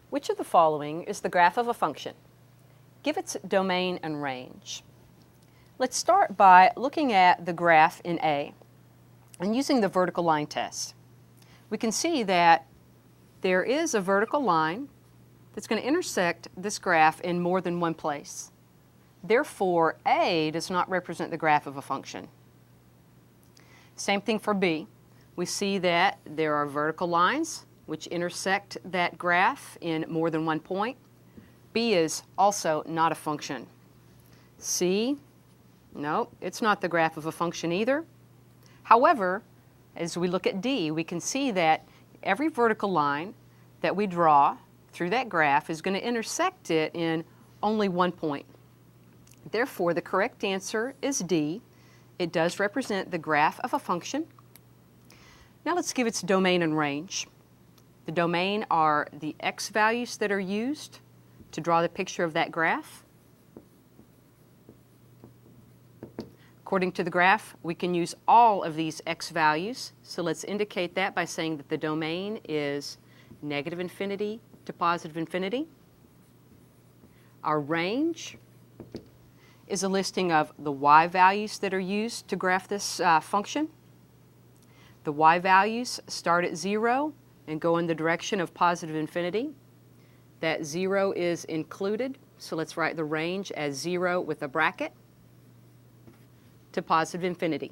Which of the following is the graph of a function? Give its domain and range. Let's start by looking at the graph in A and using the vertical line test. We can see that there is a vertical line that's going to intersect this graph in more than one place. Therefore, A does not represent the graph of a function. Same thing for B. We see that there are vertical lines which intersect that graph in more than one point. B is also not a function. C, no, it's not the graph of a function either. However, as we look at D, we can see that every vertical line that we draw through that graph is going to intersect it in only one point. Therefore, the correct answer is D. It does represent the graph of a function. Now let's give its domain and range. The domain are the x values that are used to draw the picture of that graph. According to the graph, we can use all of these x values. So let's indicate that by saying that the domain is negative infinity to positive infinity. Our range is a listing of the y values that are used to graph this function. The y values start at 0 and go in the direction of positive infinity. That 0 is included, so let's write the range as 0 with a bracket to positive infinity.